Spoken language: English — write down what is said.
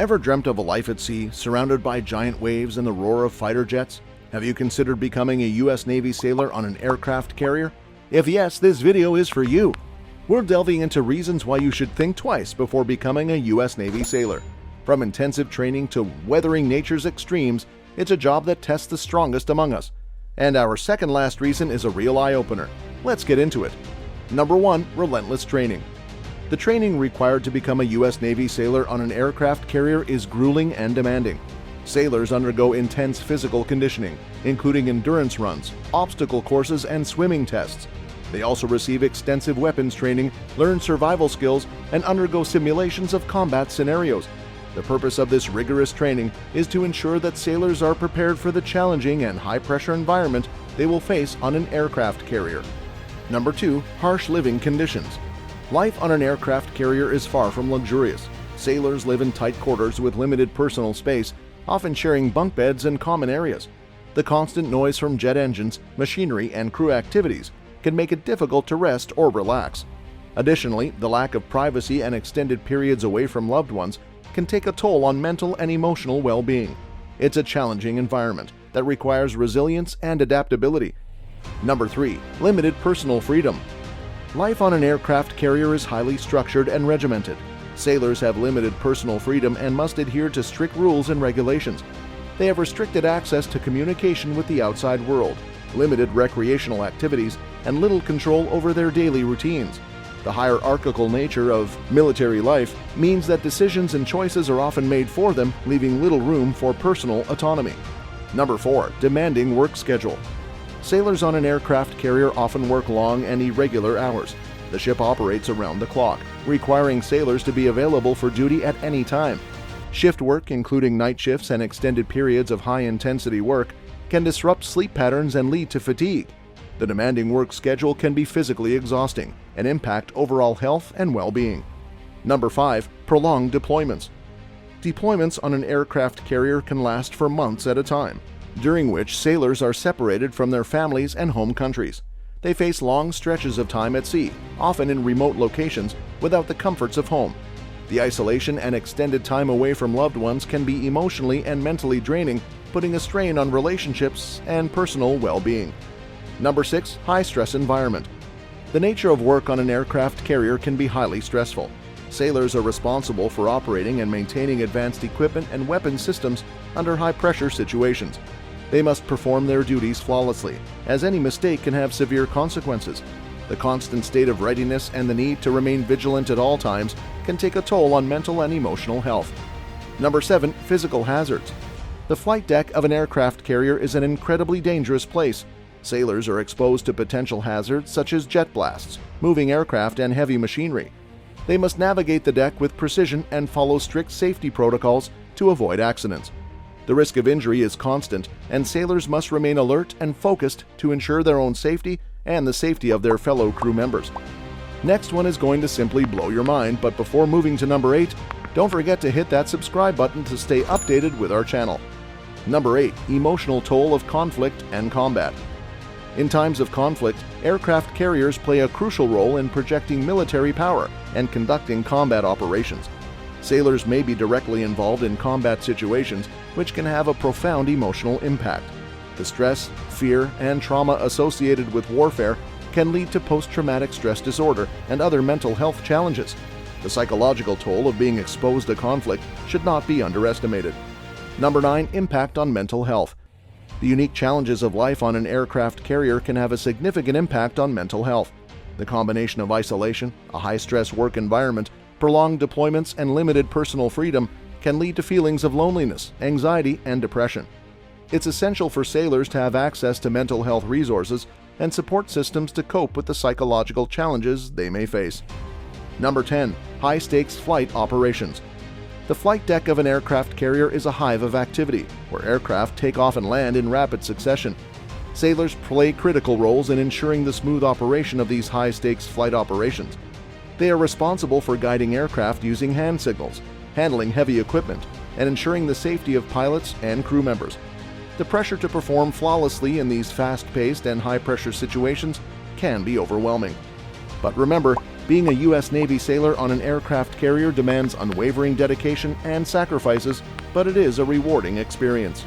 Ever dreamt of a life at sea, surrounded by giant waves and the roar of fighter jets? Have you considered becoming a U.S. Navy sailor on an aircraft carrier? If yes, this video is for you. We're delving into reasons why you should think twice before becoming a U.S. Navy sailor. From intensive training to weathering nature's extremes, it's a job that tests the strongest among us. And our second last reason is a real eye-opener. Let's get into it. Number 1. Relentless training. The training required to become a U.S. Navy sailor on an aircraft carrier is grueling and demanding. Sailors undergo intense physical conditioning, including endurance runs, obstacle courses, and swimming tests. They also receive extensive weapons training, learn survival skills, and undergo simulations of combat scenarios. The purpose of this rigorous training is to ensure that sailors are prepared for the challenging and high-pressure environment they will face on an aircraft carrier. Number 2. Harsh living conditions. Life on an aircraft carrier is far from luxurious. Sailors live in tight quarters with limited personal space, often sharing bunk beds and common areas. The constant noise from jet engines, machinery, and crew activities can make it difficult to rest or relax. Additionally, the lack of privacy and extended periods away from loved ones can take a toll on mental and emotional well-being. It's a challenging environment that requires resilience and adaptability. Number 3. Limited personal freedom. Life on an aircraft carrier is highly structured and regimented. Sailors have limited personal freedom and must adhere to strict rules and regulations. They have restricted access to communication with the outside world, limited recreational activities, and little control over their daily routines. The hierarchical nature of military life means that decisions and choices are often made for them, leaving little room for personal autonomy. Number 4. Demanding work schedule. Sailors on an aircraft carrier often work long and irregular hours. The ship operates around the clock, requiring sailors to be available for duty at any time. Shift work, including night shifts and extended periods of high-intensity work, can disrupt sleep patterns and lead to fatigue. The demanding work schedule can be physically exhausting and impact overall health and well-being. Number 5. Prolonged deployments. Deployments on an aircraft carrier can last for months at a time, during which sailors are separated from their families and home countries. They face long stretches of time at sea, often in remote locations, without the comforts of home. The isolation and extended time away from loved ones can be emotionally and mentally draining, putting a strain on relationships and personal well-being. Number 6. High-stress environment. The nature of work on an aircraft carrier can be highly stressful. Sailors are responsible for operating and maintaining advanced equipment and weapon systems under high-pressure situations. They must perform their duties flawlessly, as any mistake can have severe consequences. The constant state of readiness and the need to remain vigilant at all times can take a toll on mental and emotional health. Number 7. Physical hazards. The flight deck of an aircraft carrier is an incredibly dangerous place. Sailors are exposed to potential hazards such as jet blasts, moving aircraft, and heavy machinery. They must navigate the deck with precision and follow strict safety protocols to avoid accidents. The risk of injury is constant, and sailors must remain alert and focused to ensure their own safety and the safety of their fellow crew members. Next one is going to simply blow your mind, but before moving to number 8, don't forget to hit that subscribe button to stay updated with our channel. Number 8. Emotional toll of conflict and combat. In times of conflict, aircraft carriers play a crucial role in projecting military power and conducting combat operations. Sailors may be directly involved in combat situations, which can have a profound emotional impact. The stress, fear, and trauma associated with warfare can lead to post-traumatic stress disorder and other mental health challenges. The psychological toll of being exposed to conflict should not be underestimated. Number 9. Impact on mental health. The unique challenges of life on an aircraft carrier can have a significant impact on mental health. The combination of isolation, a high-stress work environment, prolonged deployments, and limited personal freedom can lead to feelings of loneliness, anxiety, and depression. It's essential for sailors to have access to mental health resources and support systems to cope with the psychological challenges they may face. Number 10. High-stakes flight operations. The flight deck of an aircraft carrier is a hive of activity, where aircraft take off and land in rapid succession. Sailors play critical roles in ensuring the smooth operation of these high-stakes flight operations. They are responsible for guiding aircraft using hand signals, handling heavy equipment, and ensuring the safety of pilots and crew members. The pressure to perform flawlessly in these fast-paced and high-pressure situations can be overwhelming. But remember, Being a U.S. Navy sailor on an aircraft carrier demands unwavering dedication and sacrifices, but it is a rewarding experience.